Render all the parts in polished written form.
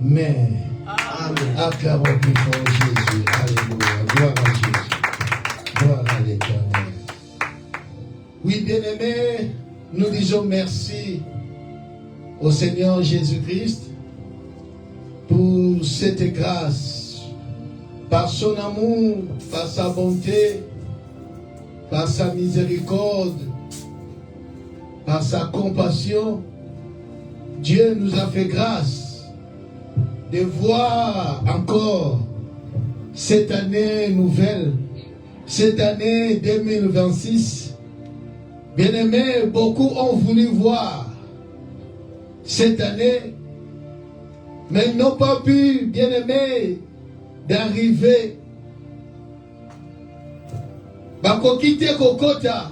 Amen. Acclamons plus fort Jésus. Alléluia. Gloire à Jésus. Gloire à l'Éternel. Oui, bien-aimés, nous disons merci au Seigneur Jésus-Christ pour cette grâce, par son amour, par sa bonté, par sa miséricorde, par sa compassion. Dieu nous a fait grâce de voir encore cette année nouvelle, cette année 2026. Bien-aimés, beaucoup ont voulu voir cette année, mais ils n'ont pas pu, bien-aimés, d'arriver. Bakokite kokota.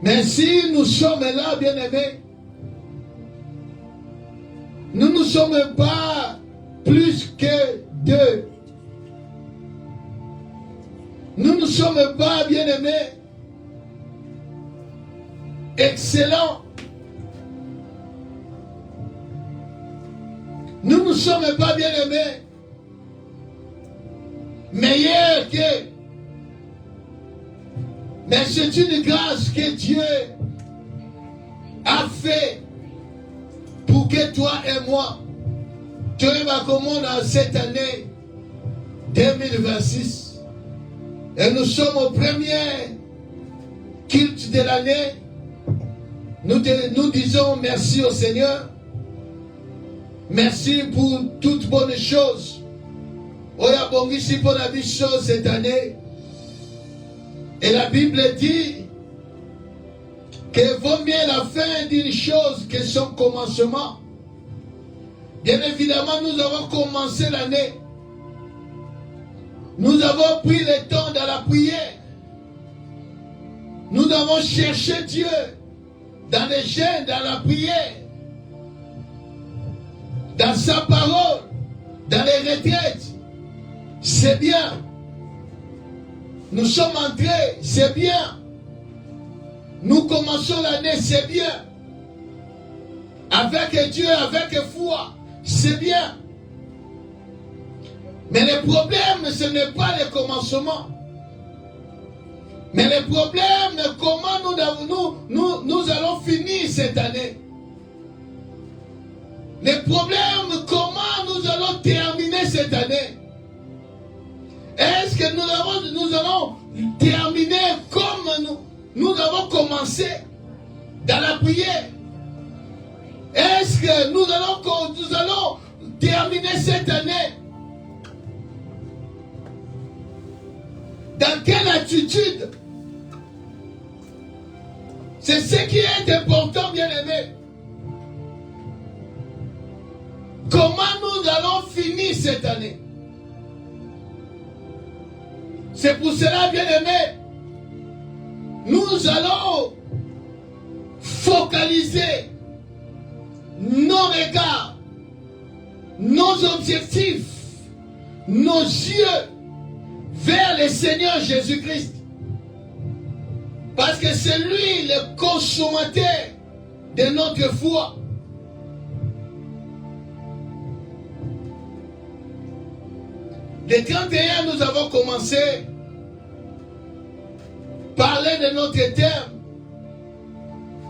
Mais si nous sommes là, bien-aimés, nous ne sommes pas plus que deux. Nous ne sommes pas, bien-aimés, excellents. Nous ne sommes pas, bien-aimés, meilleurs que. Mais c'est une grâce que Dieu a fait pour que toi et moi, tu vas comment dans cette année 2026. Et nous sommes au premier culte de l'année. Nous disons merci au Seigneur. Merci pour toutes bonnes choses. Oya bongisi pour la vie chose cette année. Et la Bible dit que vaut mieux la fin d'une chose que son commencement. Bien évidemment, nous avons commencé l'année. Nous avons pris le temps de la prière. Nous avons cherché Dieu dans les jeûnes, dans la prière, dans sa parole, dans les retraites. C'est bien. Nous sommes entrés, c'est bien. Nous commençons l'année, c'est bien. Avec Dieu, avec foi, c'est bien. Mais le problème, ce n'est pas le commencement. Mais le problème, comment nous allons finir cette année. Le problème, comment nous allons terminer cette année. Est-ce que nous allons terminer comme nous avons commencé dans la prière? Est-ce que nous allons terminer cette année dans quelle attitude? C'est ce qui est important, bien-aimé. Comment nous allons finir cette année? C'est pour cela, bien-aimé, nous allons focaliser nos regards, nos objectifs, nos yeux vers le Seigneur Jésus-Christ. Parce que c'est lui le consommateur de notre foi. Le 31, nous avons commencé à parler de notre thème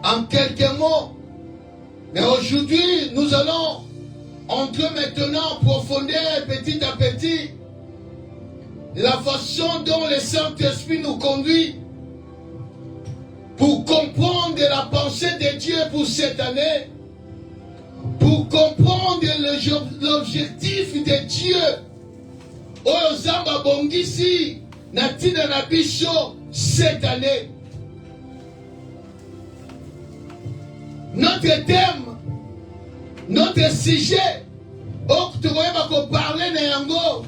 en quelques mots. Mais aujourd'hui, nous allons entrer maintenant en profondeur, petit à petit, la façon dont le Saint-Esprit nous conduit pour comprendre la pensée de Dieu pour cette année, pour comprendre l'objectif de Dieu. Oyo Zamba bongisi na tina na biso cette année. Notre thème, notre sujet, octobre qu'on parlait na yango,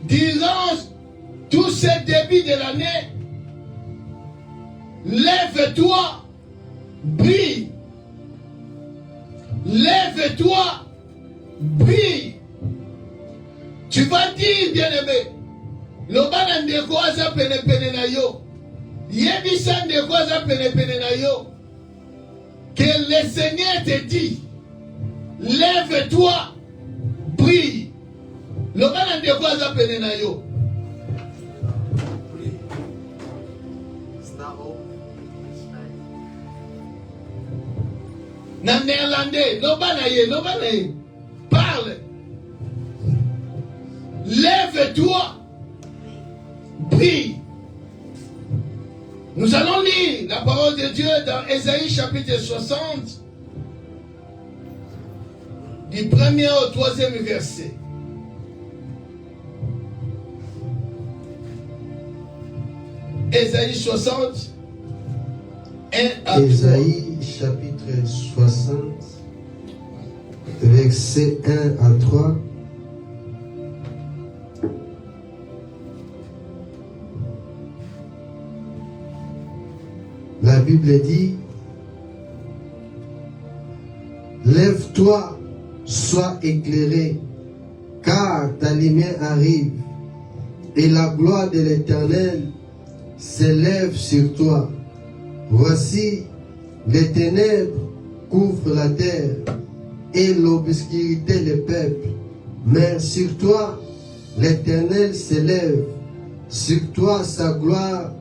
durant tout ce début de l'année, lève-toi, brille. Lève-toi, brille. Tu vas dire, bien-aimé, le ban de quoi ça pene na yo, yebisan de quoi ça pene na yo, que le Seigneur te dit, lève-toi, prie. Le bana de quoi ça peine na yo? Na néerlandais, le bana ye, parle. Lève-toi, prie. Nous allons lire la parole de Dieu dans Ésaïe chapitre 60, du 1er au 3e verset. Ésaïe 60, 1 à 3. Ésaïe chapitre 60, verset 1 à 3. La Bible dit: lève-toi, sois éclairé, car ta lumière arrive, et la gloire de l'Éternel s'élève sur toi. Voici, les ténèbres couvrent la terre, et l'obscurité le peuple. Mais sur toi, l'Éternel s'élève, sur toi sa gloire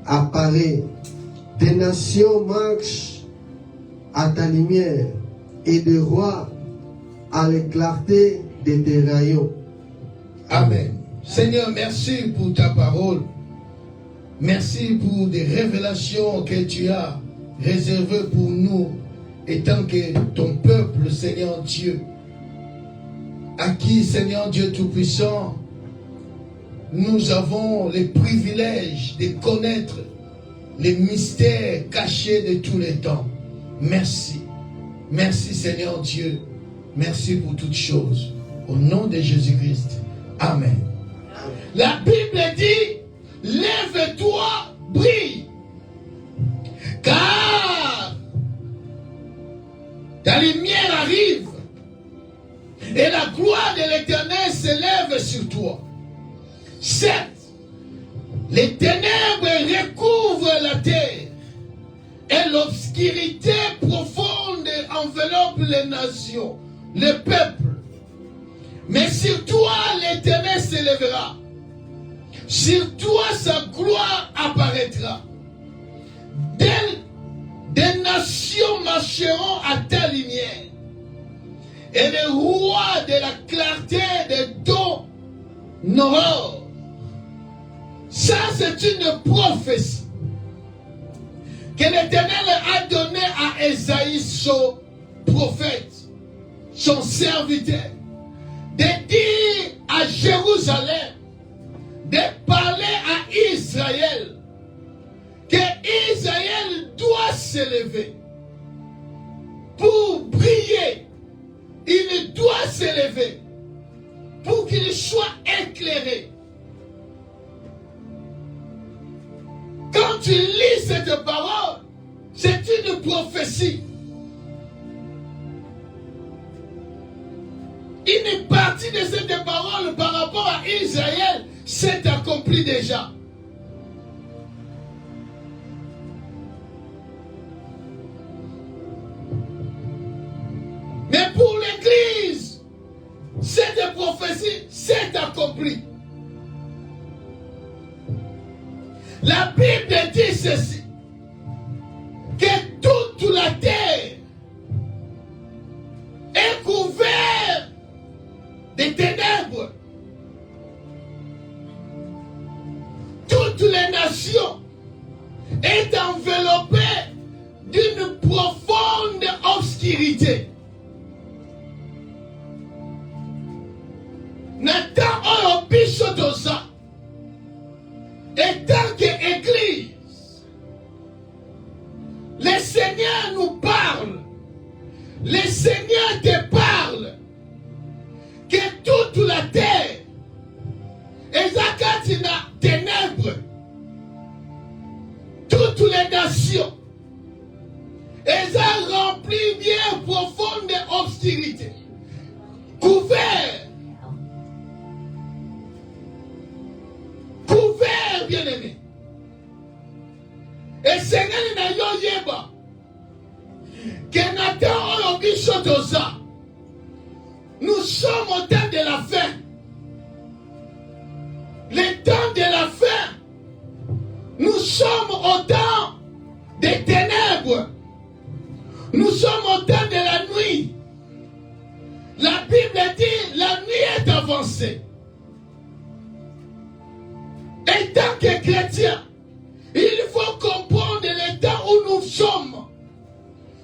apparaît. Des nations marchent à ta lumière, et des rois à la clarté de tes rayons. Amen. Seigneur, merci pour ta parole. Merci pour des révélations que tu as réservées pour nous, étant que ton peuple, Seigneur Dieu, à qui, Seigneur Dieu Tout-Puissant, nous avons le privilège de connaître les mystères cachés de tous les temps. Merci. Merci, Seigneur Dieu. Merci pour toutes choses. Au nom de Jésus-Christ. Amen. La Bible dit: lève-toi, brille, car ta lumière arrive et la gloire de l'Éternel s'élève sur toi. Certes, les ténèbres recouvrent la terre et l'obscurité profonde enveloppe les nations, les peuples. Mais sur toi, l'Éternel s'élèvera. Sur toi, sa gloire apparaîtra. Des nations marcheront à ta lumière. Et les rois de la clarté de ton aurore. Ça, c'est une prophétie que l'Éternel a donnée à Ésaïe, son prophète, son serviteur, de dire à Jérusalem, de parler à Israël, que Israël doit s'élever pour briller. Il doit s'élever pour qu'il soit éclairé. Quand tu lis cette parole, c'est une prophétie. Une partie de cette parole par rapport à Israël s'est accomplie déjà. Mais pour l'Église, cette prophétie s'est accomplie. La Bible dit ceci, que toute la terre est couverte de ténèbres. Toutes les nations est enveloppée d'une profonde obscurité. Nathan oyo biso toza. Et tant qu'Église, le Seigneur nous parle. Le Seigneur te parle. Que toute la terre est na ténèbres. Toutes les nations est remplies bien profonde d'obscurité. Couvert. Couvert, bien-aimé. Et Seigneur n'a yo yeba. Que Nathan oyo biso toza. nous sommes au temps de la fin. Le temps de la fin. Nous sommes au temps des ténèbres. Nous sommes au temps de la nuit. La Bible dit la nuit est avancée. Et tant que chrétien, il faut comprendre le temps où nous sommes.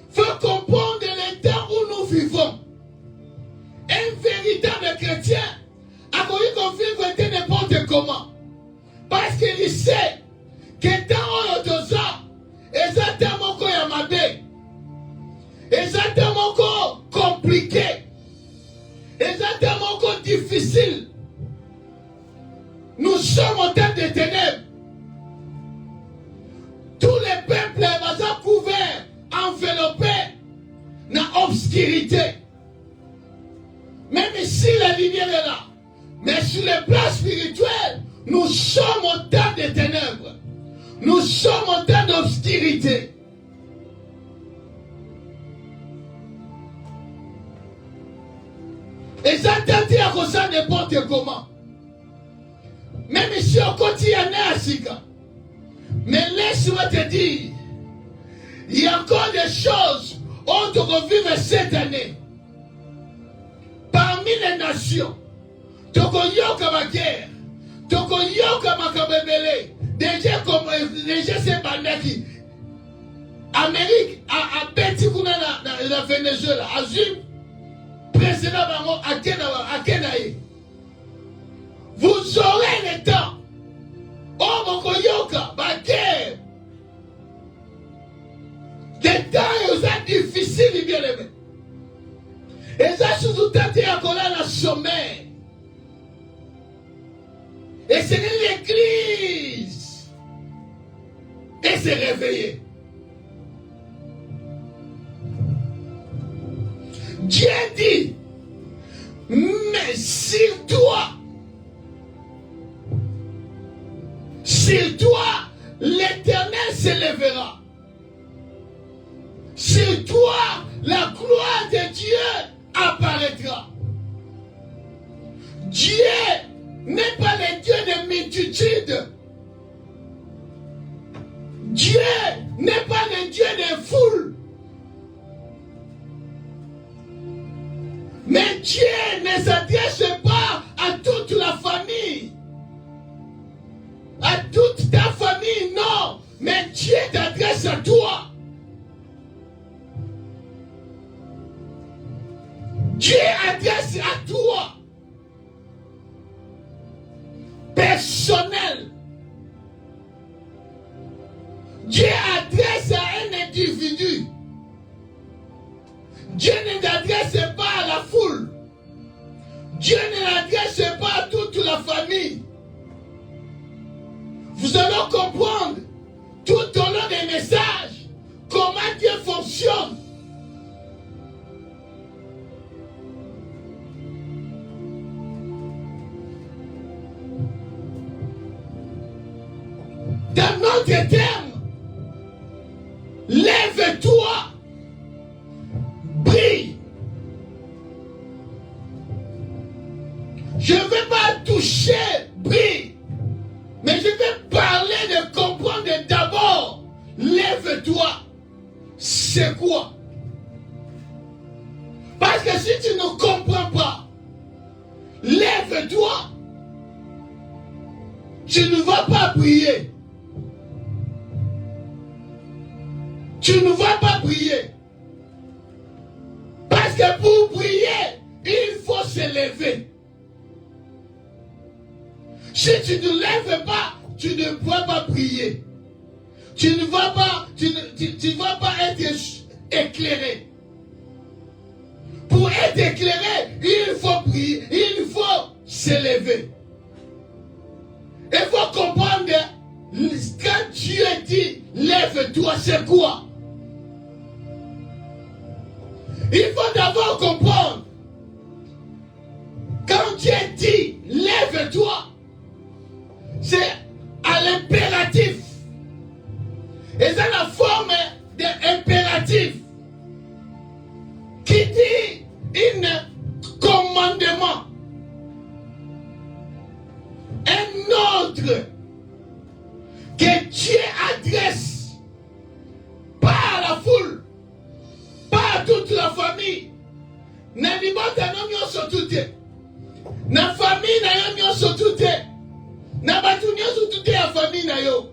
Il faut comprendre le temps où nous vivons. Un véritable chrétien a connu qu'on vive n'importe comment. Parce qu'il sait que tant de ça, exactement comme Yamade, exactement comme compliqué, exactement comme difficile. Nous sommes au temps des ténèbres. Tous les peuples sont couverts, enveloppés dans l'obscurité. Même si la lumière est là. Mais sur le plan spirituel, nous sommes au temps des ténèbres. Nous sommes au temps d'obscurité. Et ça t'a dit à cause de n'importe comment. Même si on continue à Sika. Mais laisse-moi te dire, il y a encore des choses autres qu'on vive cette année. Parmi les nations, Tokoyoka ma guerre, Tokoyoka ma kabebele, déjà comme c'est Bandaki. Amérique a bêti la Venezuela, a Zim, président Bango à Kenaï. Vous aurez le temps. Oh, mon Koyoka, ma guerre. Des temps difficiles, bien aimé. Et ça, sous tête à coller la sommeil. Et c'est l'église. Et c'est réveillé. Dieu dit, mais sur toi, l'Éternel s'élèvera. Sur toi, la gloire de Dieu apparaîtra. Dieu n'est pas le Dieu de multitude. Dieu n'est pas le Dieu de foule. Mais Dieu ne s'adresse pas à toute la famille. À toute ta famille, non. Mais Dieu t'adresse à toi. Dieu adresse à toi. Personnel. Dieu adresse à un individu. Dieu ne t'adresse pas à la foule. Dieu ne l'adresse pas à toute la famille. Vous allez comprendre tout au long des messages comment Dieu fonctionne. Dans notre terme, lève-toi, brille. Je ne vais pas toucher, brille. Mais je vais parler de comprendre d'abord. Lève-toi. C'est quoi? Parce que si tu ne comprends pas, lève-toi. Tu ne vas pas prier. Tu ne vas pas prier. Parce que pour prier, il faut se lever. Si tu ne lèves pas, tu ne pourras pas prier. Tu ne vas pas, tu vas pas être éclairé. Pour être éclairé, il faut prier, il faut se lever. Il faut comprendre quand Dieu dit lève-toi, c'est quoi? Il faut d'abord comprendre. Quand Dieu dit lève-toi, c'est à l'impératif. Et c'est la forme d'impératif qui dit une commande. ngai na libota no nyonso tu te, na famille na yo nyonso tu te, na batu nyonso tu te ya famille na yo,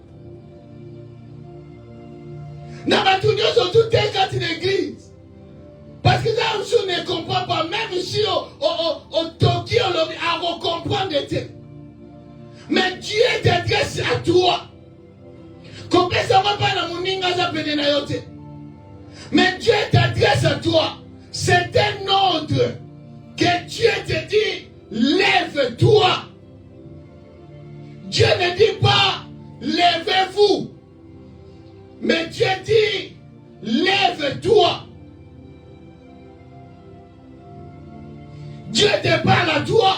na batu nyonso tu te kati l'église. Parce que là on ne comprend pas, même si au Toki à recomprendre. Mais Dieu t'adresse à toi. Mais Dieu t'adresse à toi. C'est un ordre que Dieu te dit, lève-toi. Dieu ne dit pas, lèvez-vous. Mais Dieu dit, lève-toi. Dieu te parle à toi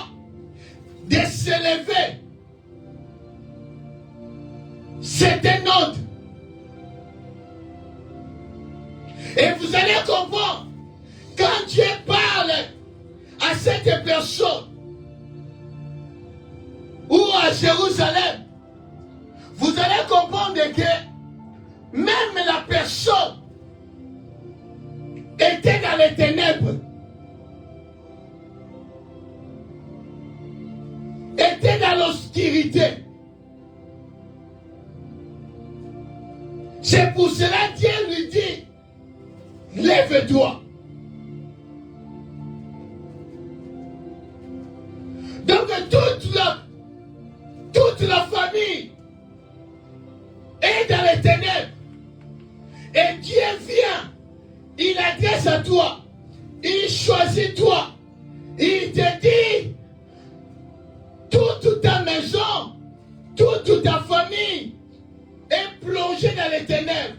de s'élever. C'est un ordre. Et vous allez comprendre, quand Dieu parle à cette personne, ou à Jérusalem, vous allez comprendre que même la personne était dans les ténèbres, était dans l'obscurité. C'est pour cela que Dieu lui dit, lève-toi. Donc toute la famille est dans les ténèbres. Et Dieu vient, il adresse à toi, il choisit toi, il te dit, toute ta maison, toute ta famille est plongée dans les ténèbres.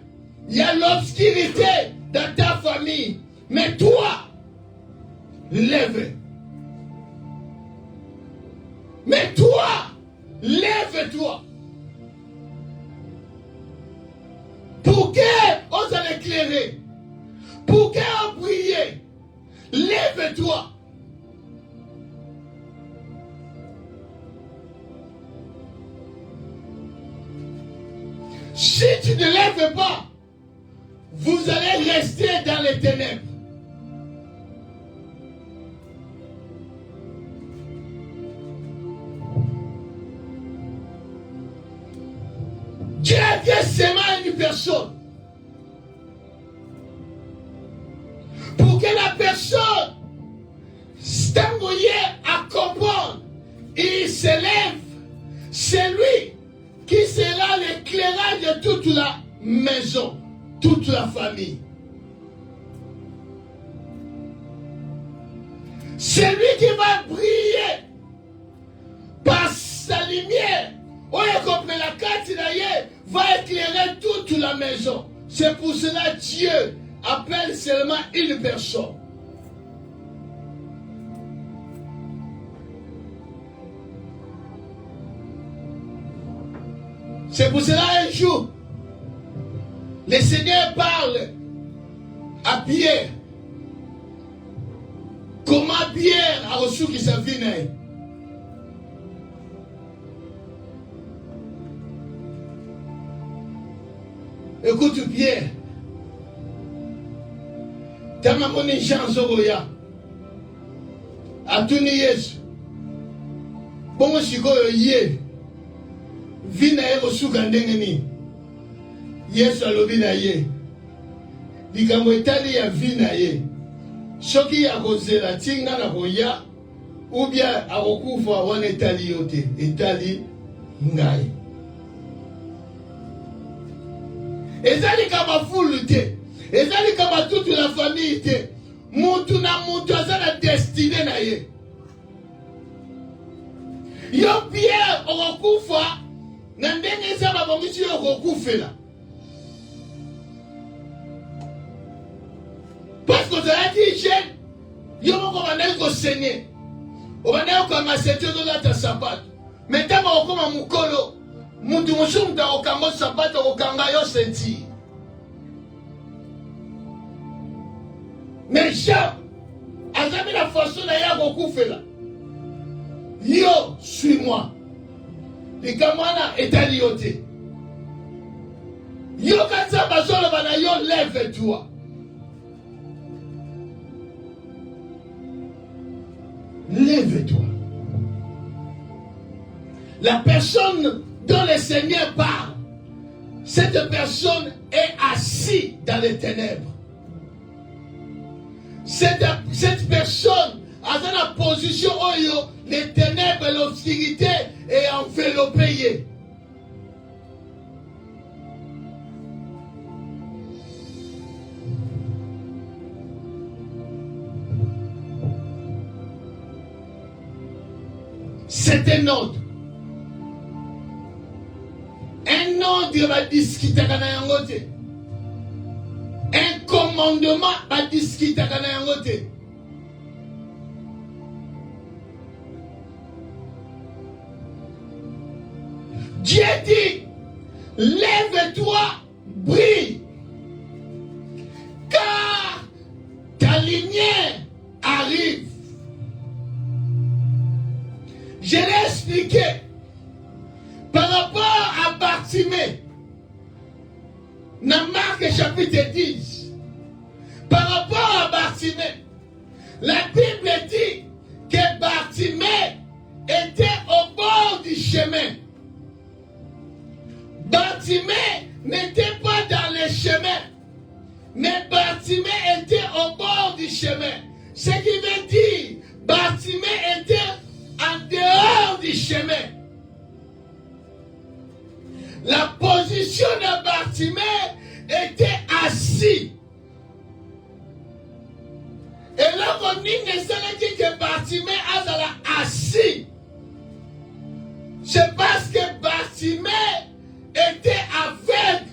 Il y a l'obscurité dans ta famille. Mais toi, lève. Mais toi, lève-toi. Pour qu'on s'en éclairer. Pour qu'on brille. Lève-toi. Si tu ne lèves pas, vous allez rester dans les ténèbres. Dieu vient seulement à une personne. Pour que la personne s'embrouille à comprendre, il s'élève. C'est lui qui sera l'éclairage de toute la maison, toute la famille. C'est lui qui va briller par sa lumière. La carte va éclairer toute la maison. C'est pour cela que Dieu appelle seulement une personne. C'est pour cela un jour, le Seigneur parle à Pierre. Comment Pierre a reçu sa vie? Écoute Pierre. Tama moni Jean Zoroya. Atuni Yesu. Bongo sikoyo ye. Vina ye kosuka ndenge nini. Yesu alobi na ye. Likambo etali ya vina ye. Soki ya kozela tinga na koya. Ou bien akokufa wana etali yote. Etali ngai. Ezali kama fulu te. Ezali kama toute la famille te. Mutu na mutu azala destiné na ye. Yo Pierre okokufa na ndenge eza babongisi yo okokufela. Parce que ozalaki jeune, yo moko bandaki kosenye. Obandaki kokamasete ozolata sapato. Mais ntango okoma mukolo, mutu mosusu mutu akokanga sapato okokanga yo senti. Mais Jean, azami la façon na ya kokufela. Yo, suis-moi. Likamwana etali yo te. Yo kanza bazolo bana yo lève-toi. lève-toi. La personne dont le Seigneur parle, cette personne est assise dans les ténèbres. Cette personne a dans la position où les ténèbres et l'obscurité est enveloppée. C'est un ordre. Un ordre va discuter avec yangote. Un commandement va discuter avec yangote. Dieu dit, lève-toi, brille, car ta lumière arrive. Je l'ai expliqué par rapport à Bartimée, dans Marc chapitre 10. Par rapport à Bartimée, la Bible dit que Bartimée était au bord du chemin. Bartimée n'était pas dans le chemin, mais Bartimée était au bord du chemin. Ce qui veut dire, Bartimée était en dehors du chemin. La position de Bartimée était assis. Et là, on dit que Bartimée a assis. C'est parce que Bartimée était aveugle,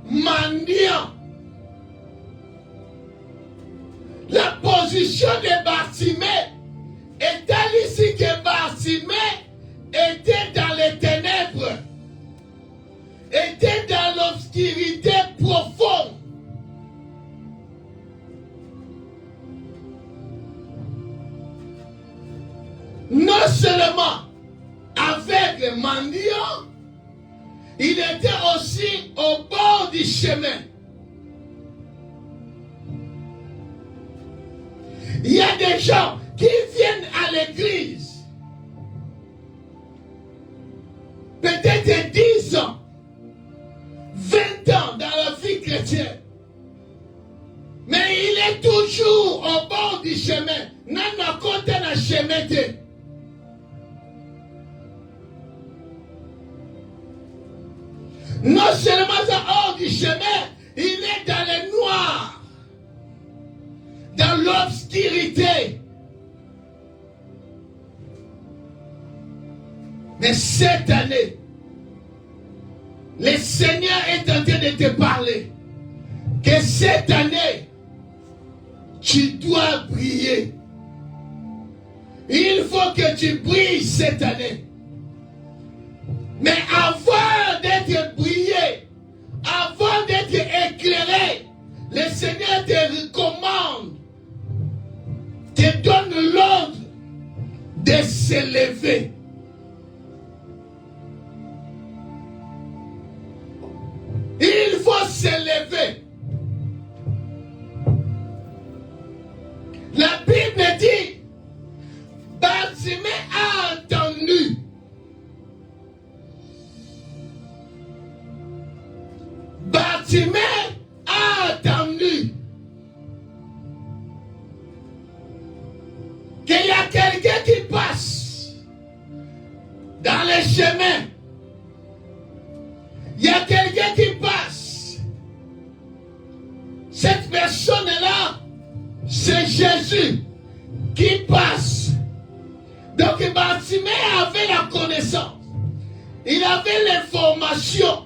mendiant. La position de Bartimée est ici que Bartimée était dans les ténèbres, était dans l'obscurité profonde. Non seulement aveugle, mendiant, il était aussi au bord du chemin. Il y a des gens qui viennent à l'église, peut-être 10 ans, 20 ans dans la vie chrétienne, mais il est toujours au bord du chemin. N'a côté na chemin. Non seulement hors du chemin, il est dans le noir, dans l'obscurité. Mais cette année, le Seigneur est en train de te parler que cette année, tu dois briller. Il faut que tu brilles cette année. Mais avant d'être brillé, avant d'être éclairé, le Seigneur te recommande, te donne l'ordre de s'élever. Il faut s'élever. La Bible dit, Bartimée a entendu. Bartimée a entendu qu'il y a quelqu'un qui passe dans les chemins. Il y a quelqu'un qui passe. Cette personne-là, c'est Jésus qui passe. Donc Bartimée avait la connaissance. Il avait l'information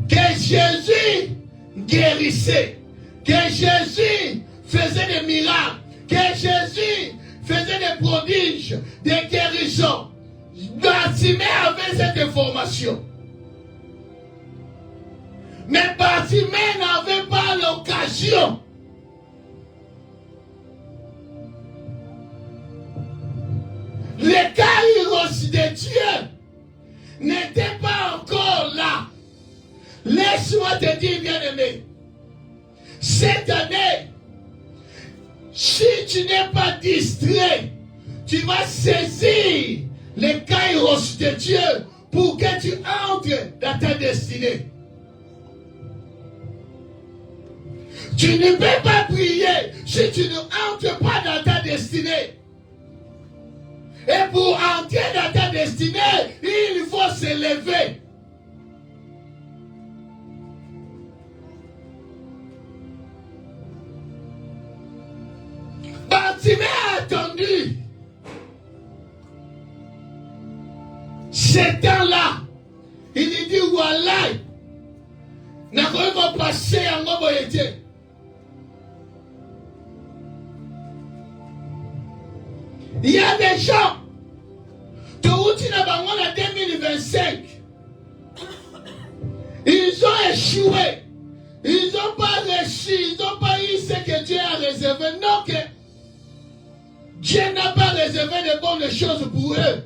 que Jésus guérissait, que Jésus faisait des miracles, que Jésus faisait des prodiges, des guérisons. Bartimée avait cette information. Mais Bartimée n'avait pas l'occasion. Le kairos de Dieu n'était pas encore là. Laisse-moi te dire, bien-aimé, cette année, si tu n'es pas distrait, tu tu vas saisir les kairos de Dieu pour que tu entres dans ta destinée. Tu ne peux pas prier si tu ne entres pas dans ta destinée. Et pour entrer dans ta destinée, il faut se lever. Bartimée a attendu. Ce temps-là, il dit voilà, n'a pas passé en mobilité. Il y a des gens, tout en 2025, ils ont échoué, ils n'ont pas reçu, ils n'ont pas eu ce que Dieu a réservé. Non, que Dieu n'a pas réservé de bonnes choses pour eux,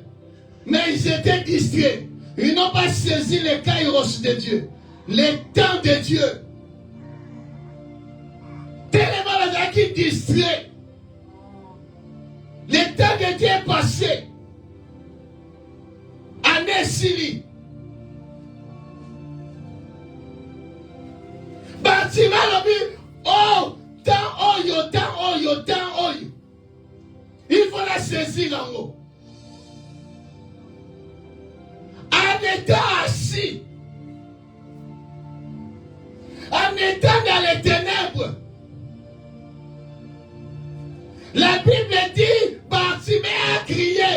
mais ils étaient distraits. Ils n'ont pas saisi les kairos de Dieu, les temps de Dieu. Tellement les gens qui distraient. Le temps de Dieu est passé. Année Sili. Bartimée a dit, oh, tant oyo. Il faut la saisir en haut. En étant assis. En étant dans les ténèbres. La Bible dit, Bartimée a crié.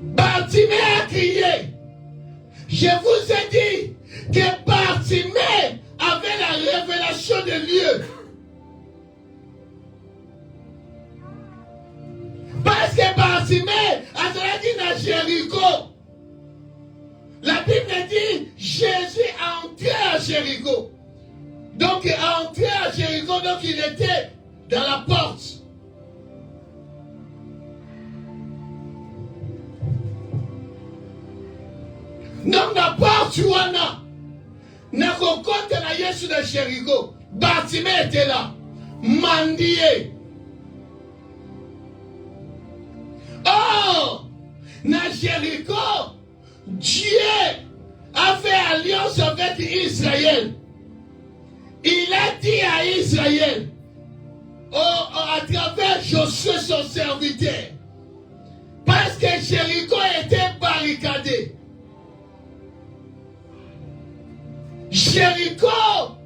Bartimée a crié. Je vous ai dit que Bartimée avait la révélation de Dieu. Parce que Bartimée a dit à Jéricho. La Bible dit, Jésus a entré à Jéricho. Donc, il a entré à Jéricho, donc il était dans la porte. Donc, la porte, tu en as. N'a qu'au compte de Jésus de Jéricho. Bartimée était là. Mendier. Oh, dans Jéricho, Dieu a fait alliance avec Israël. Il a dit à Israël, à travers Josué son serviteur, parce que Jéricho était barricadé. Jéricho,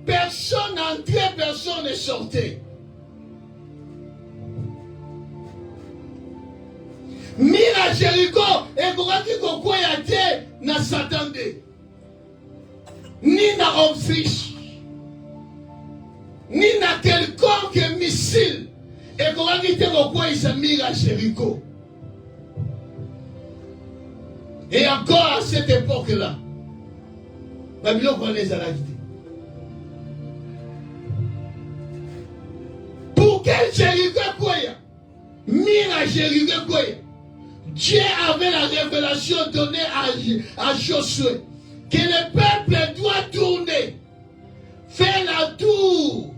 personne n'entrait, personne ne sortait. Mira Jéricho, et comment quoi y a-t-il n'a s'attendait, ni n'a Autriche. Ni na quelconque missile. Et comment il il s'est mis à Jéricho. Et encore à cette époque-là, Babylone connaît les Arabes. Pour quel Jéricho quoi? Mira Jéricho quoi? Dieu avait la révélation donnée à Josué que le peuple doit tourner, faire la tour.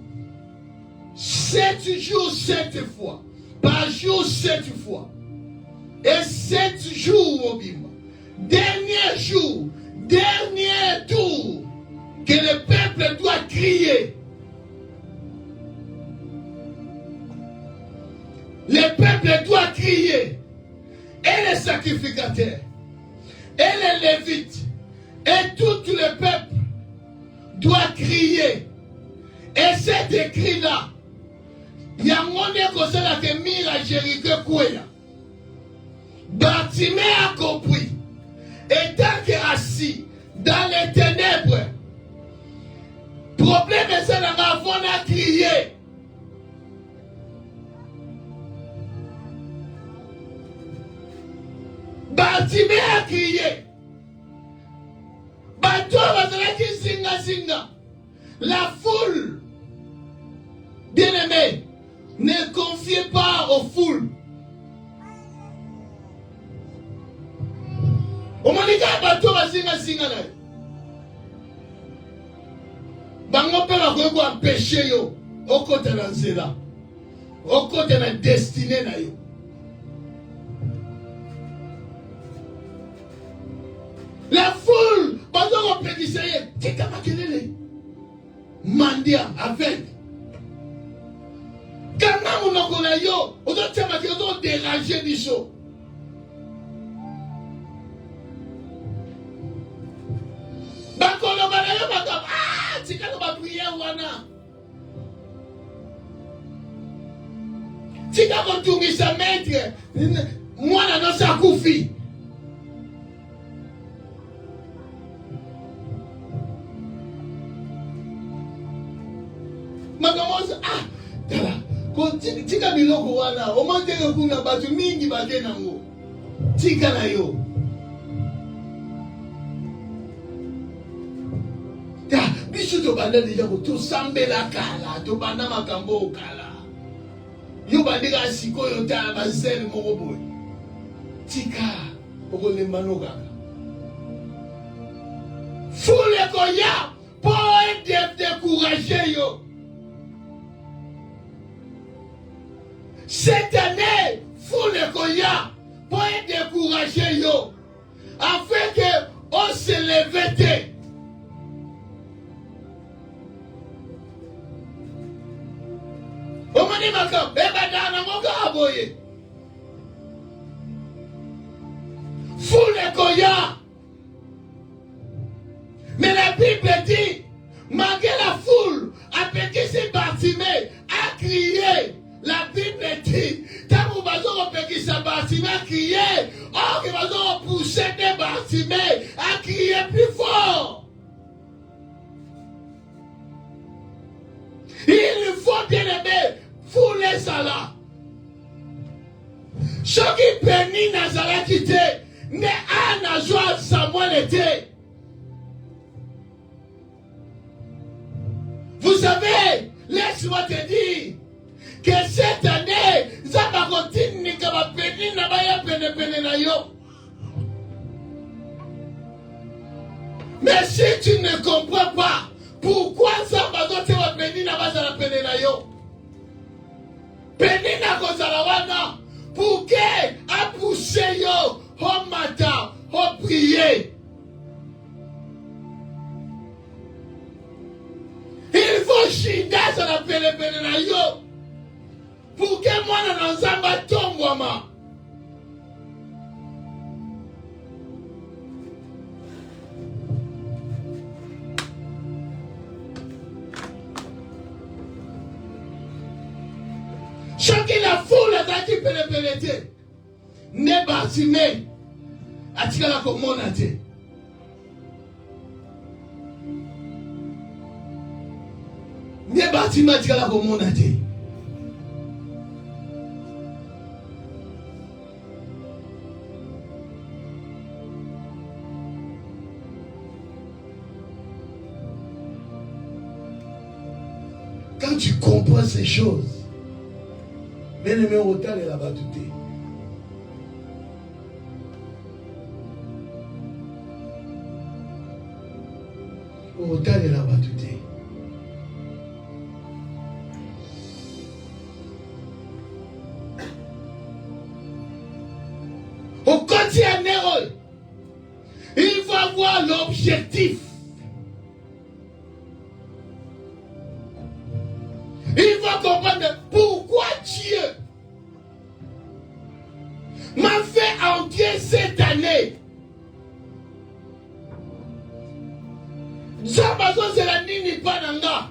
7 jours, 7 fois. Par jour, 7 fois. Et 7 jours, Obima. Dernier jour, dernier tour, que le peuple doit crier. Le peuple doit crier. Et les sacrificateurs, et les lévites, et tout le peuple doit crier. Et cet écrit-là, il y a un monde qui a mis à Jéricho. Bartimée a compris. Étant assis dans les ténèbres, problème est que nous avons crié. Bartimée a crié. La foule, bien aimé, ne confiez pas aux foules. On m'a dit que bango pe ba ko empêcher yo okota na nzela, okota na destinée na yo. La foule, pendant qu'on peut dire, tika makelele, mandia avec. Quand on a connu yo, on doit te makelele, on doit déranger du show. Bakolo banayo bakam, ah, tika no ba prière wana. Tika ko tungisa maître, mwana no sa kufi. Makamosa, ah, tala, ko tika biloko wana, o manteke kuna batu mingi bake nango. Tika na yo. Ta, biso to banda deja ko to sambela kala, to banda makambo kala. Yo bandika siko yo ta bazeli moko boy. Tika, oko lembano kaka. Foule ko ya, po décourager yo. Cette année, faut le koya pour décourager yo, afin que on se lève. On m'a dit makam, beba dana moka aboye. Faut le koya. Mais la Bible dit, malgré la foule, a petit Bartimée a crié. La Bible dit, quand vous avez repégué Bartimée à crier, or que vous avez poussé des Bartimée à crier plus fort. Il faut bien aimer, fouler ça là. Ce qui bénit Nazareth quitté, mais à joie Samuel était. Vous savez, laisse-moi te dire, que cette année, Zabakotine ni kaba peni na baya pene na yo. Mais si tu ne comprends pas pourquoi Zabakote wa peni na basa na pene na yo, peni na kozala wana, pour que a poussé yo, au matin, au prier. Il faut chinda sa la pene na yo. Pour que moi na nzamba tombwama. Chacun la foule a dit pele ne Bartimée atika la komona te. Ne Bartimée atika la komona te. Quand tu comprends ces choses, bien aimé, autant est là-bas tout est. Autant est là-bas tout est. Au quotidien, il faut avoir l'objectif. Il faut comprendre pourquoi Dieu m'a fait entrer cette année. Zabazo c'est la nini pananga.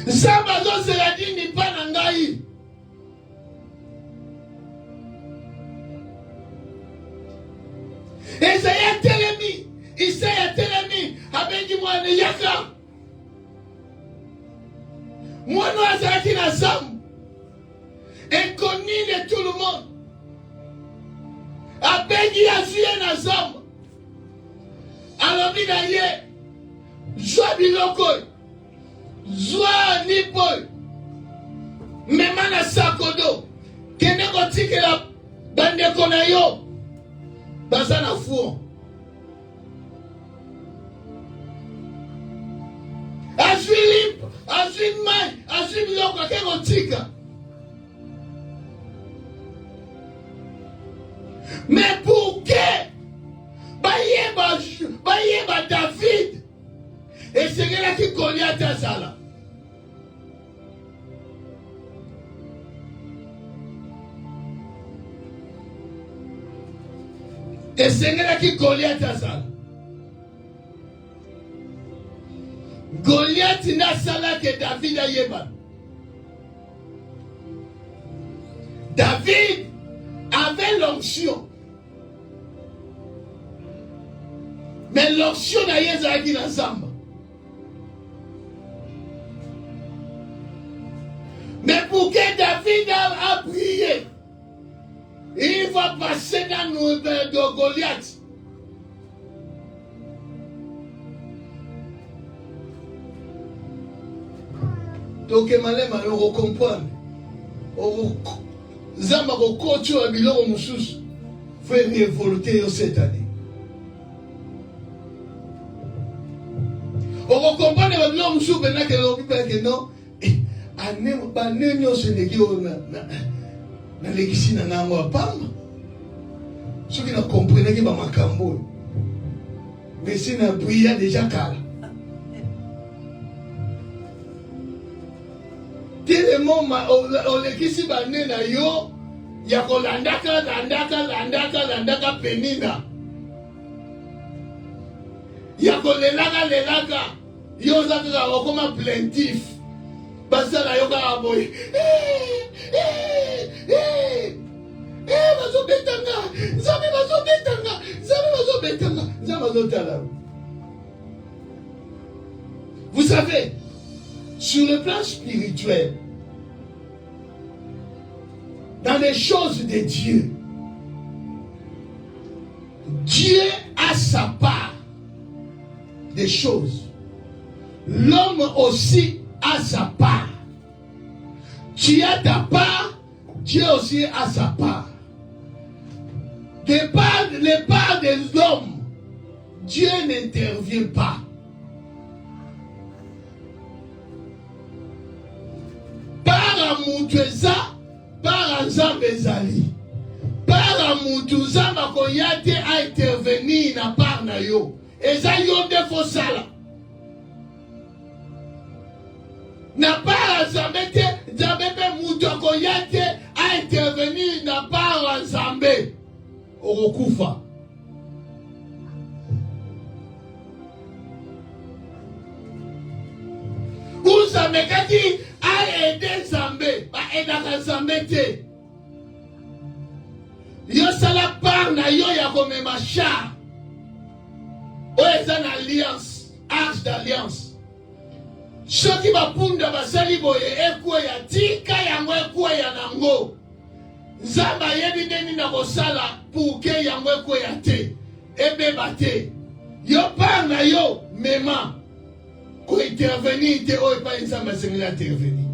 Zabazo c'est la nini pananga. Isaïa telemi, abengi mwana yaka. Mwana azalaki na zamu, inconnu de tout le monde. Abengi azuye na zamu. Alobi na ye, zwa biloko, zwa nipo, mema na sakodo kende kotikela bandeko na yo baza na fuon azwi mai azwi biloko ake kotika mais pour que bayeba David esengelaki Goliath azala esengelaki Goliath azala Goliath nasalaki David ayeba David avait l'onction mais l'onction na ye ezalaki na Nzamba mais pour que David a prié il va passer dans nous de Goliath. Donc, malema on comprend. Zamba ko coach a biloko mususu. Faut révolter cette année. On comprend que biloko mususu bena que l'on peut que non. Ane ba nenyo seneki na legisi na nango apamba. Soki na comprendre ki ba makambo. Mais si na priya déjà kala. Tellement o legisi ba nena yo ya kolandaka penina. Ya kolelaka yo zaka okoma plaintif. Basala yoka aboy. Vous savez, sur le plan spirituel, dans les choses de Dieu, Dieu a sa part des choses. L'homme aussi a sa part. Tu as ta part, Dieu aussi a sa part. Les parts des hommes, Dieu n'intervient pas. Par Amoutouza, par Nzambezali, par Amoutouza, Makoyate a intervenu na part na yo. Et ça yo defo sala. Na part Nzambete, Nzambebe Moutokoyate a intervenu na part Nzambe. Orokufa. Uzamekati a aidé Nzambe, a aidé Nzambe te. Yo sala part na yo ya komema char. O eza na alliance, arche d'alliance. Soki bapunda basali boye ekwe ya tika yango ekwe ya nango. Nzamba yebi neni na kosala pour que yango ekwe ya te. Ebeba te. Yo par na yo mema. Ko intervenir te o epa Nzamba sengeli intervenir.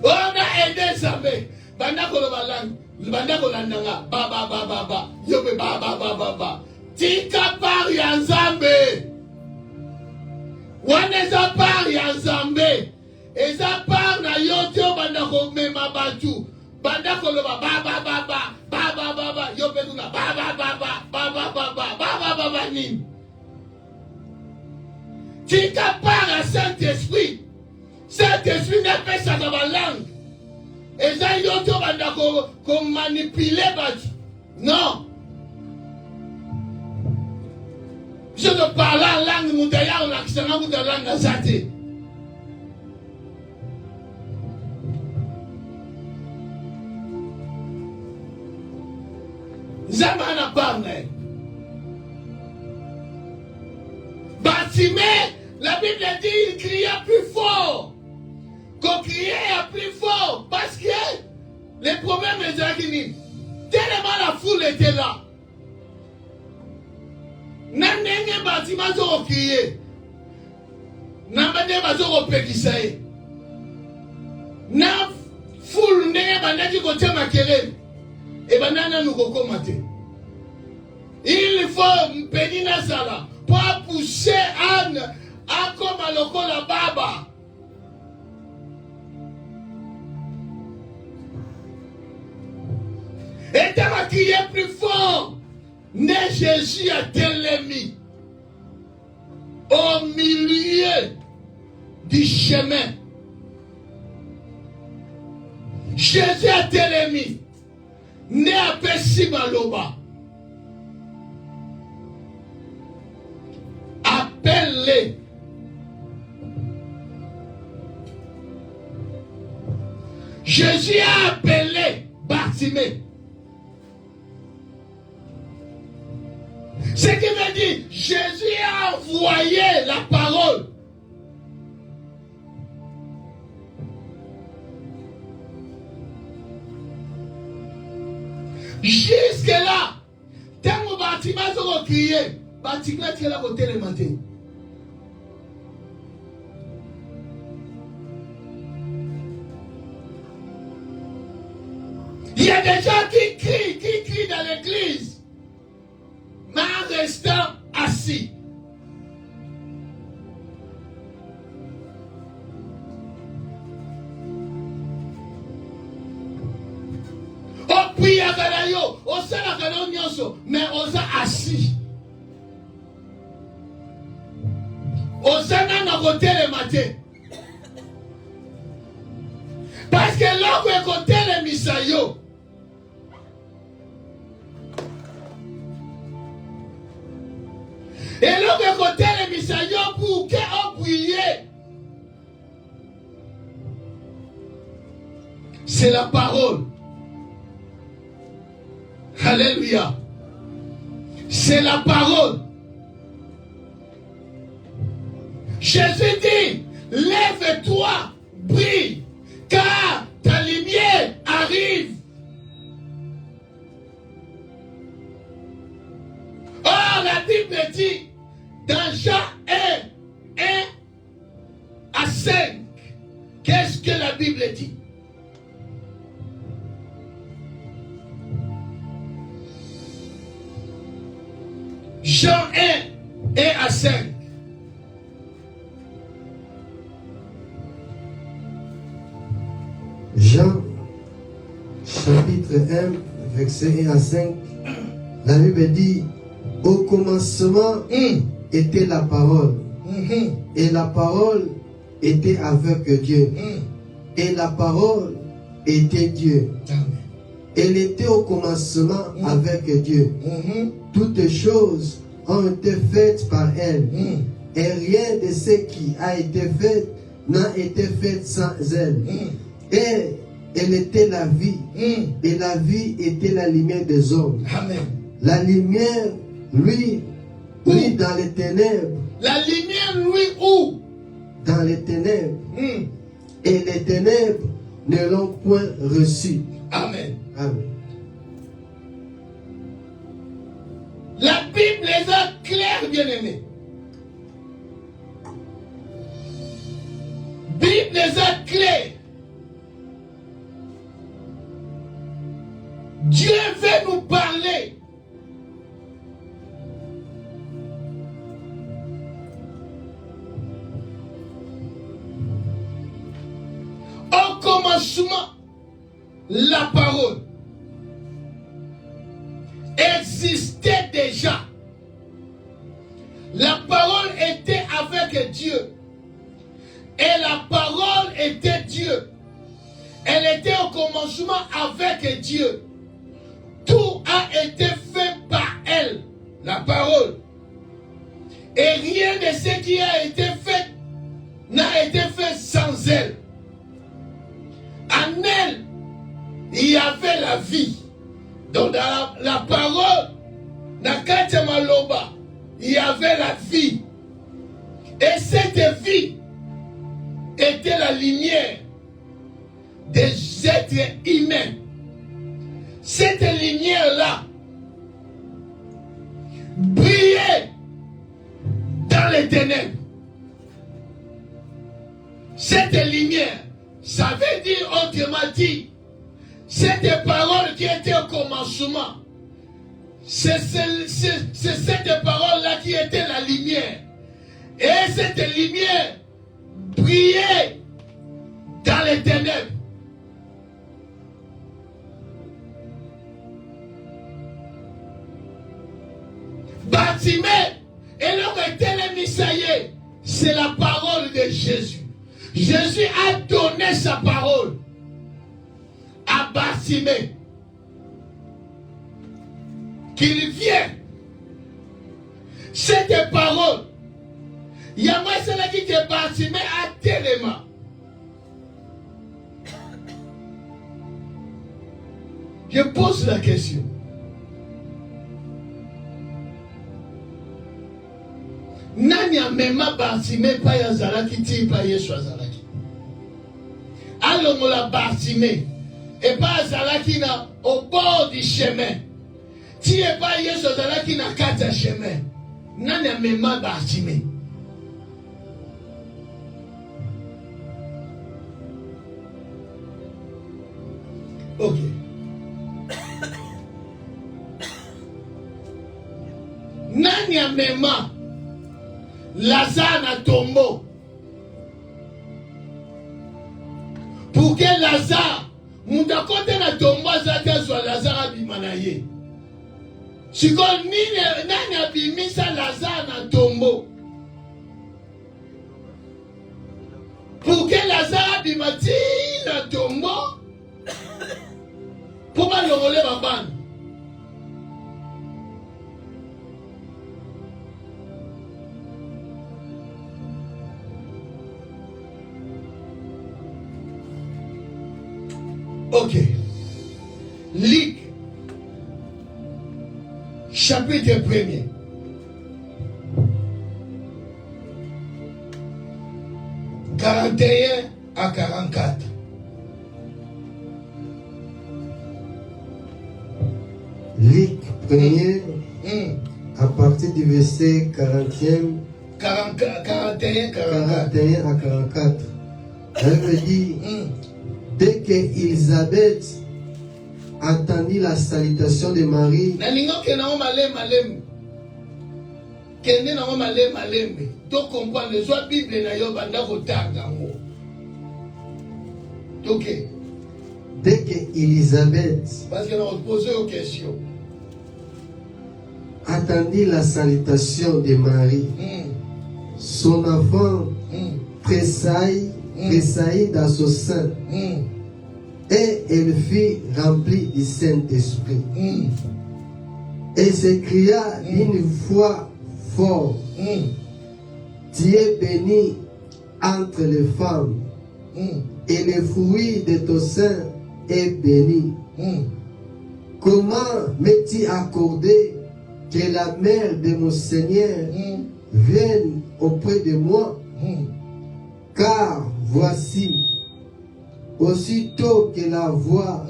On a aidé Nzambe. Banda koloba lang. Banda kolandanga ba yobe ba tika par ya Nzambe waneza par ya Nzambe eza par na yote banda ko mema batu banda koloba ba yobe kuna ba nini tika par ya Saint-Esprit n'a pas sa langue. Et ça, ils ont manipulé. Non. Je te parle en langue moutaya, on a accent en langue azate. Zamana parle. Batimé, la Bible dit, il cria plus fort. Qu'on criait plus fort parce que les problèmes étaient finis. Tellement la foule était là. Nanenge bâtiment ont crié. Nambande bazoko pekisa ye. Na full ndenge bandaki kotia makelele. Et banana nous recommandé. Il faut mpeni na sala pour pousser Anne à comme à lokola baba. Et tu vas crier plus fort. Ne Jésus a télémi au milieu du chemin. Jésus a télémi. Ne apesi maloba. Appelle-les. Jésus a appelé Bartimée. Ce qui veut dire, Jésus a envoyé la parole. Jusque là, tant que bâtiment sont criés, bâtiment qui est là côté le matin. Il y a des gens qui crient dans l'église, mais en restant assis. Puis à Galayo, on s'est la Galayo, mais on s'est assis. On s'est dans côté le matin. Parce que là où est côté le misayo. Et là où est côté le misayo pour qu'on brille. C'est la parole. Alléluia. C'est la parole. Jésus dit, lève-toi, brille, car ta lumière arrive. Or, la Bible dit, dans Jean 1 à 5, qu'est-ce que la Bible dit? Jean 1 à 5. Jean, chapitre 1, verset 1 à 5. La Bible dit, au commencement était la parole. Et la parole était avec Dieu. Et la parole était Dieu. Elle était au commencement avec Dieu. Toutes choses ont été faites par elle. Et rien de ce qui a été fait n'a été fait sans elle. Et elle était la vie. Et la vie était la lumière des hommes. Amen. La lumière, lui dans les ténèbres. La lumière, lui, où? Dans les ténèbres. Et les ténèbres ne l'ont point reçu. Amen. Amen. La Bible les a clairs, bien-aimés. Bible les a clairs. Dieu veut nous parler. Au commencement, la parole existait déjà. La parole était avec Dieu. Et la parole était Dieu. Elle était au commencement avec Dieu. Tout a été fait par elle, la parole. Et rien de ce qui a été fait n'a été fait sans elle. En elle, il y avait la vie. Donc dans la parole, Nakatia Maloba, il y avait la vie. Et cette vie était la lumière des êtres humains. Cette lumière-là brillait dans les ténèbres. Cette lumière, ça veut dire autrement dit, cette parole qui était au commencement, c'est cette parole-là qui était la lumière. Et cette lumière brillait dans les ténèbres. Bartimée, et l'homme était le Messiah. C'est la parole de Jésus. Jésus a donné sa parole à Bartimée. Qu'il vienne. Cette parole, il y a moi celle qui est Bartimée à Téléma. Je pose la question. Nani amema Bartimée pa yazalaki ti pa Yesu azalaki. Alongola Bartimée et pas azalaki na au bord du chemin. Ti et pas Yesu azalaki na kati ya chemin. Nani amema Bartimée? Ok. Nani amema Lazare na tombeau pour que Lazare mutakote na tombeau azate soit Lazare abima na ye. Siko nani abimisa Lazare na tombeau pour que Lazare abima ti na tombeau pour pas le voler babane. Ok. Luc, chapitre 1er. « 41 à 44. Luc 1er, à partir du verset 40e, 41 à 44. Elle me dit, dès qu'Élisabeth entendit la salutation de Marie, dès qu'Élisabeth entendit la salutation de Marie, son enfant tressaillit dans son sein, et elle fut remplie du Saint-Esprit. Et s'écria d'une voix forte, tu es bénie entre les femmes, et le fruit de ton sein est béni. Comment m'es-tu accordé que la mère de mon Seigneur vienne auprès de moi? Car voici, aussitôt que la voix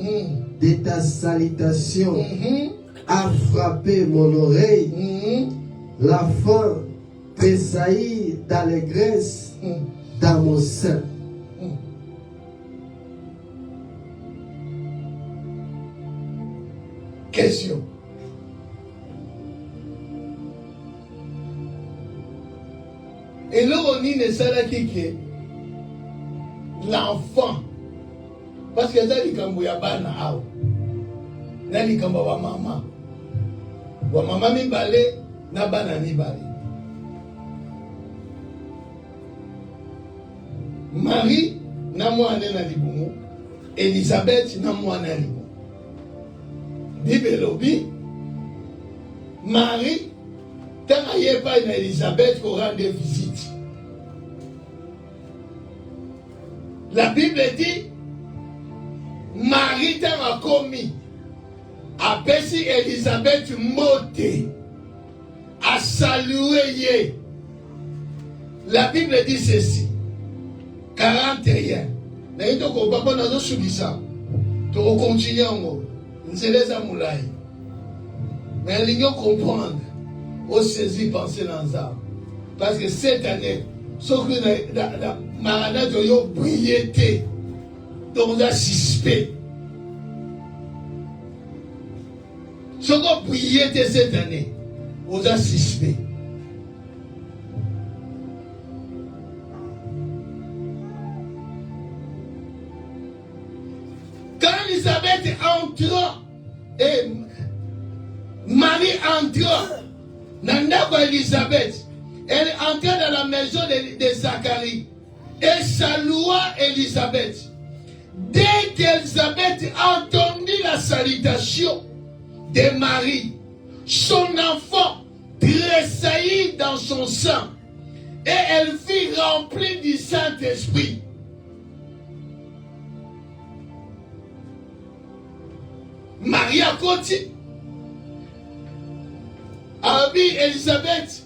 de ta salutation a frappé mon oreille, la faim tressaillit d'allégresse dans mon sein. Question. Et là, on dit que l'enfant, parce que ça, il y a un maman. Wa maman mi balé, na bana mi balé. Marie, na mwana na libumu. Elisabeth, na mwana libumu. Bible lobi, Marie, tant qu'il n'y a pas une Elisabeth qui rend des visites. La Bible dit, Marie t'a commis, a baissé Elisabeth moté, a salué. La Bible dit ceci, 41. Mais il faut pas nous subir. Tu vas continuer encore. Nous les amoulay. Mais il faut comprendre, au saisir penser dans ça. Parce que cette année, Sauf que la mariage a brillé, donc on a suspect. Ce qu'on a brillé cette année, on a suspect. Quand Elisabeth entra, et Marie entra, Nanda Elisabeth, elle entra dans la maison de Zacharie et salua Elisabeth. Dès qu'Elisabeth entendit la salutation de Marie, son enfant tressaillit dans son sein et elle fut remplie du Saint-Esprit. Marie a continué. Abi Elisabeth,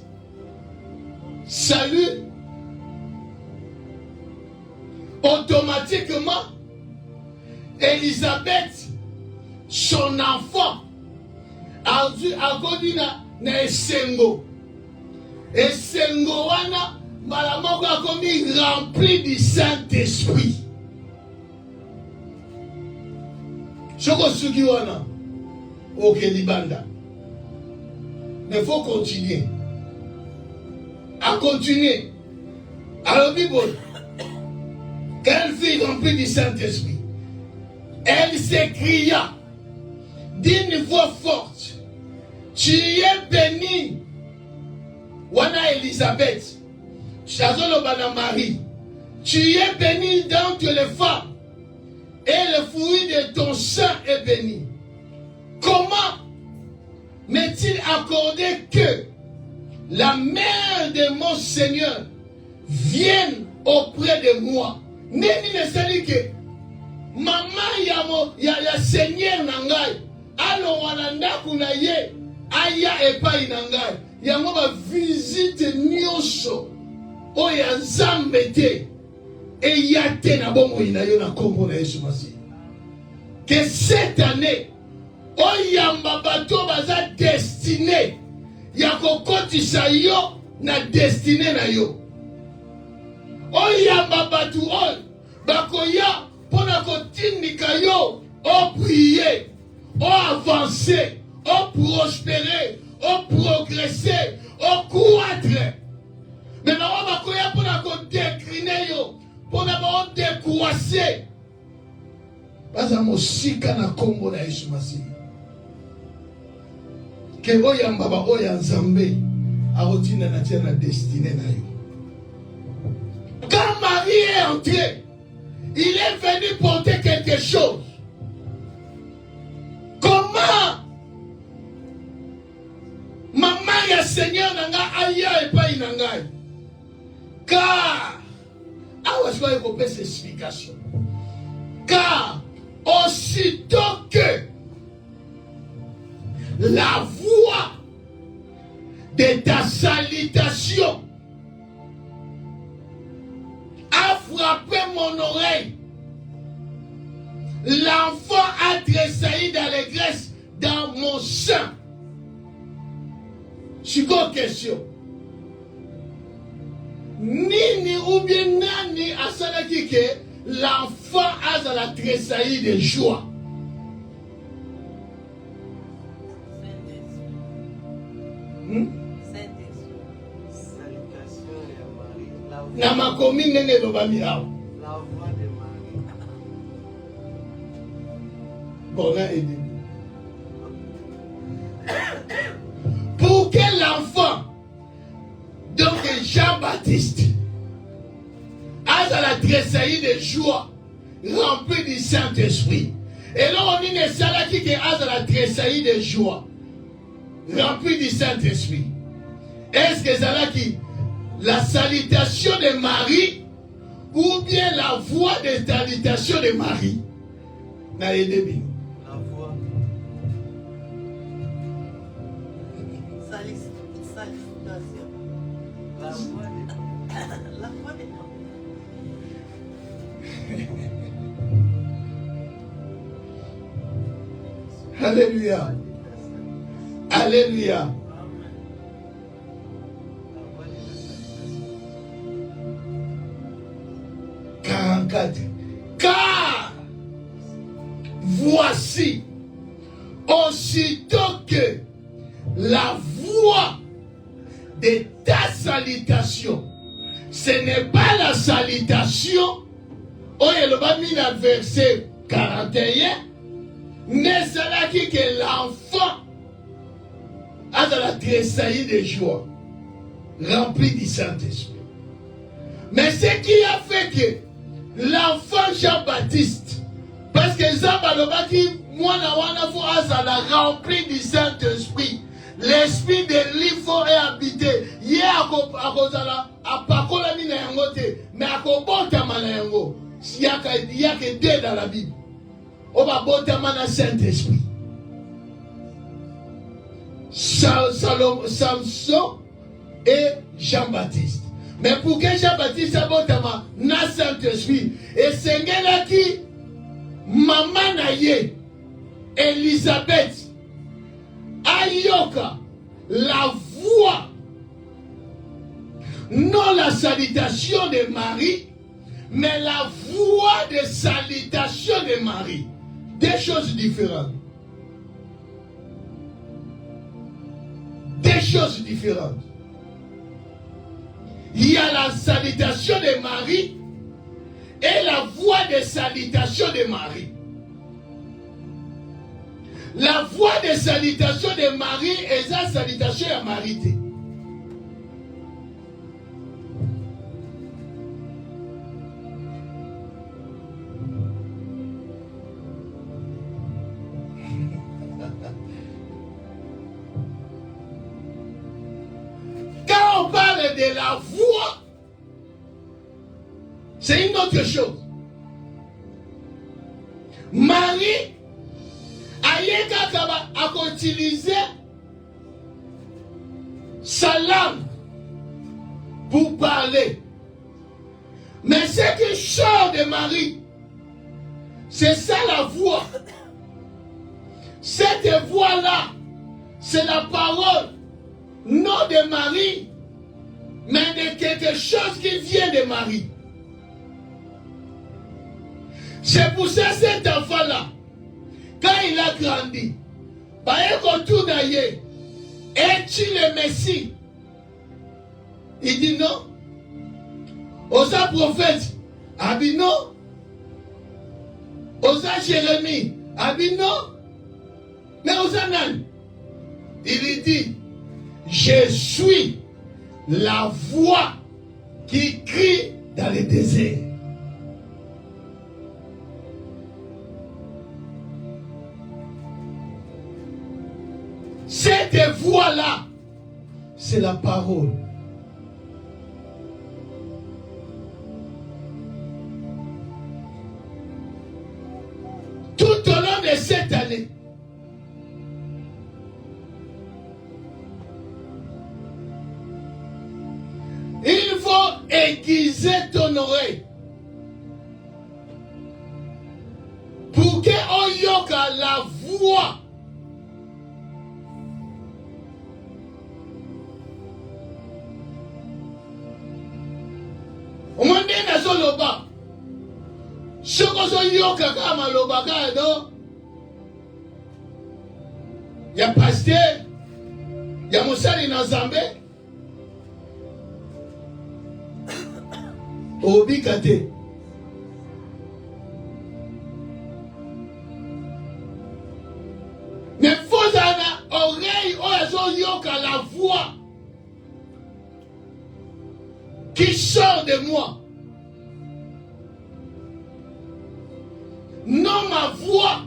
salut. Automatiquement, Elisabeth, son enfant, a connu na esengo. Esengo wana, malamoko a connu rempli du Saint-Esprit. Choko suki wana, ok libanda. Mais il faut continuer. À continuer. Alors, Bible, quelle fille remplie du Saint-Esprit, elle s'écria d'une voix forte, tu es bénie, Wana Elisabeth, Chazolobana Marie, tu es bénie d'entre les femmes, et le fruit de ton sein est béni. Comment m'est-il accordé que la mère de mon Seigneur vienne auprès de moi? Neni ne sali que maman ya Seigneur nangai alo wananda kuna ye aya epai nangai yango ba visite nyonso oya Nzambe te eya te na bongo ina yo na kombo na Yesu Masihi. Que cette année oyamba bato baza destiné ya kokotisa yo na destiné na yo. Oyamba bato oyo bakoya pona kotindika yo o prier, o avancer, o prospérer, o progresser, o croître. Mais na bakoya pona kodécliner yo, pona ba décroisser. Baza mosika na kombo na Yesu Masihi. Que oyamba ba oya Nzambe arotina na tia na destinée na yo. Quand Marie est entrée, il est venu porter quelque chose. Comment maman ya Seigneur nanga aya epai nangai? Car awa je vais couper cette explication. Car aussitôt que la voix de ta salutation a frappé mon oreille, l'enfant a tressailli d'allégresse dans mon sein. C'est une question. Nini ou bien nani asalaki que l'enfant a la tressailli de joie. Na makomi nene lobami awa. La voix de Marie. Bon, là, aidé. Pour que l'enfant, donc Jean-Baptiste, a la tressaillie de joie, rempli du Saint-Esprit. Et là, on dit que Salaki qui a la tressaillie de joie, rempli du Saint-Esprit. Est-ce que Salaki, la salutation de Marie, ou bien la voix de salutation de Marie? Na aidé. La voix. Salutation. La voix de la voix de Alléluia. Alléluia. 34. Car voici, aussitôt que la voix de ta salutation, ce n'est pas la salutation, oh, il va mis le verset 41, mais c'est là que l'enfant a de la tressaillie de joie, rempli du Saint-Esprit. Mais ce qui a fait que l'enfant Jean-Baptiste, parce que Jean-Baptiste, moi, je rempli du Saint-Esprit, l'esprit de l'ifo est habité. Il y a pakola ni na yango te, mais akobotama na yango. Il y a que deux dans la Bible. On va botama na Saint-Esprit. Samson et Jean-Baptiste. Mais pour que Jean-Baptiste abotama na Saint-Esprit, et Sengela qui maman na ye Elisabeth ayoka la voix, non la salutation de Marie, mais la voix de salutation de Marie. Deux choses différentes. Deux choses différentes. Il y a la salutation de Marie et la voix de salutation de Marie. La voix de salutation de Marie est la salutation de Marie. Quand on parle de la voix, c'est une autre chose. Marie a utilisé sa langue pour parler. Mais ce qui sort de Marie, c'est ça la voix. Cette voix-là, c'est la parole, non de Marie, mais de quelque chose qui vient de Marie. C'est pour ça cet enfant-là, quand il a grandi, es-tu le Messie? Il dit non. Osa prophète, a dit non. Osa Jérémie, a dit non. Mais Osa nan, il dit, je suis la voix qui crie dans le désert. Cette voix-là, c'est la parole. Tout au long de cette année, il faut aiguiser ton oreille pour que on yoka la voix. Omande na zoloba. Soko so yoka kama loba kado. Ya pasteur, ya musali na Zambe. Obikate. Mais faut ana oreille oyazo yoka la voix qui sort de moi. Non ma voix.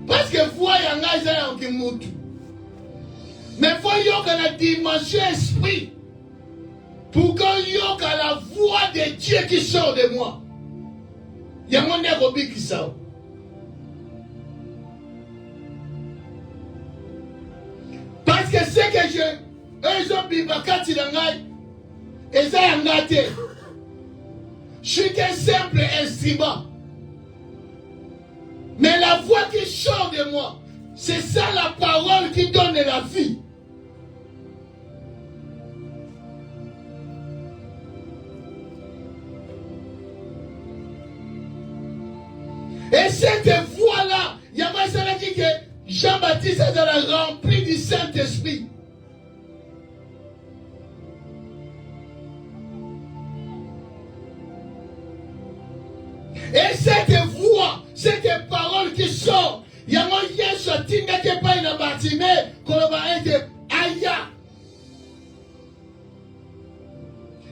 Parce que voix yanga isa yankimutu. Mais faut yoka la dimension esprit. Pour qu'on yoka la voix de Dieu qui sort de moi. Yango nerobi qui sort. Parce que c'est que eux ont bibakati langai. Et ça y a gâté. Je suis qu'un simple instrument. Mais la voix qui sort de moi, c'est ça la parole qui donne la vie. Et cette voie-là, il y a moi ça qui que Jean-Baptiste est rempli du Saint-Esprit. Et cette voix, cette parole qui sort, il y a moi Yesu tinga ke pa ina batime koloba ete aya.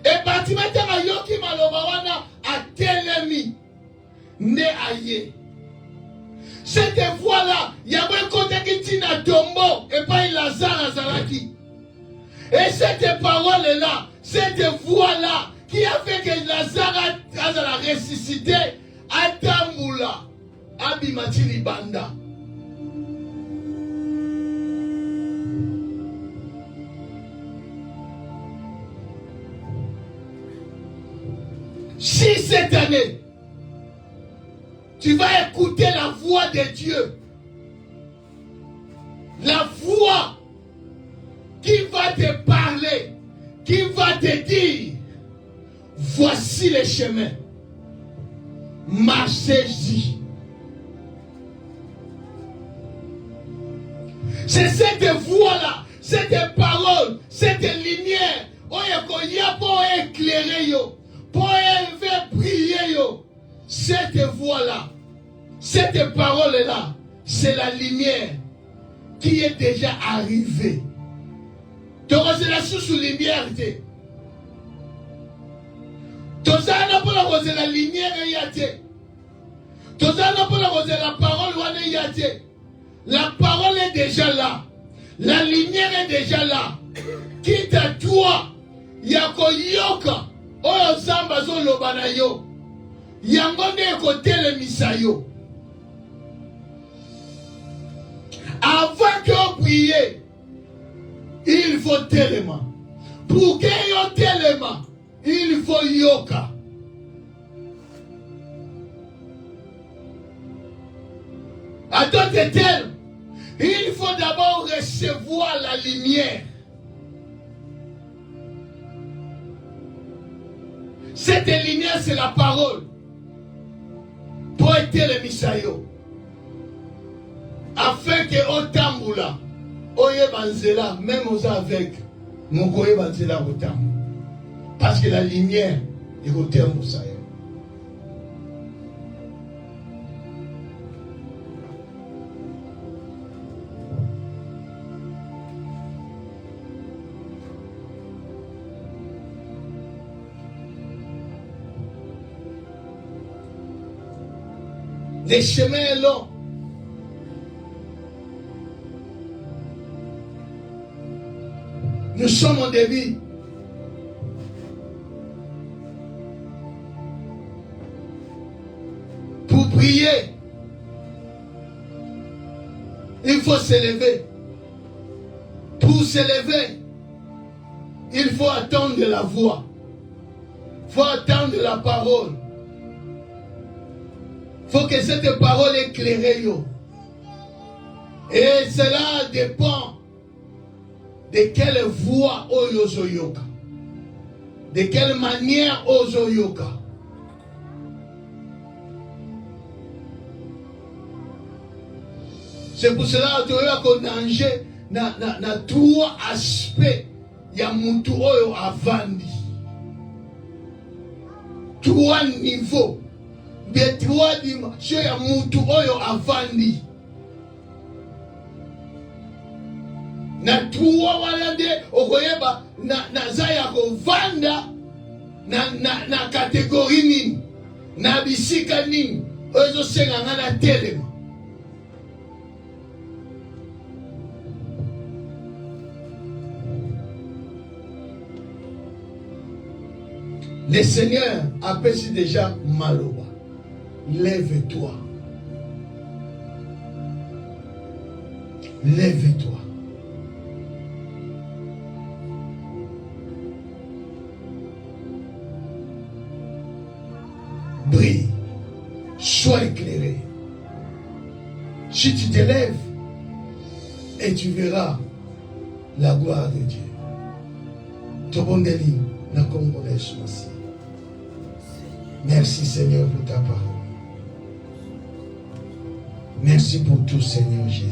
Et batime tanga yoki maloba wana atelemi ne aye. Cette voix-là, il y a un côté qui tient à tombeau et pas Lazare à Zalaki. Et cette parole-là, cette voix-là, qui a fait que Lazare a ressuscité, a tamboula, abimati libanda. Si cette année, tu vas écouter la voix de Dieu, la voix qui va te parler, qui va te dire, voici le chemin, marchez-y. C'est cette voix-là, cette parole, cette lumière, il y a pour éclairer, pour faire briller. Cette voix-là, cette parole-là, c'est la lumière qui est déjà arrivée. Tu as la sous lumière. Tu as la lumière. Tu as la parole. La parole est déjà là. La lumière est déjà là. Quitte à toi, Yako Yoka, Oyo Zamba Zolobanayo, Yangone côté le Misayo. Avant que vous priez, il faut tellement. Pour que vous tellement, il faut yoka. À d'autres termes, il faut d'abord recevoir la lumière. Cette lumière, c'est la parole. Pour être le Misayo. Afin que au tamboula, oye banzela, même aux aveugles, mon koye banzela au tamboula. Parce que la lumière est au terme ça. Le chemin est long. Nous sommes au début. Pour prier, il faut s'élever. Pour s'élever, il faut attendre la voix. Il faut attendre la parole. Il faut que cette parole éclaire. Et cela dépend de quelle voix oyo yoka, de quelle manière oyo yoka. C'est pour cela que tu as danger na trois aspects ya mutu oyo avandi. Trois niveaux, de trois dimensions ya mutu oyo avandi. Na tuwa walande okoyeba na zaya kovanda na kategori nini na bisika nini ozo senga ngana telema. Le Seigneur appelle déjà Maloba. Lève-toi. Lève-toi. Brille, sois éclairé. Si tu te lèves, et tu verras la gloire de Dieu. Tobondeli na Congolais aussi. Merci Seigneur pour ta parole. Merci pour tout, Seigneur Jésus.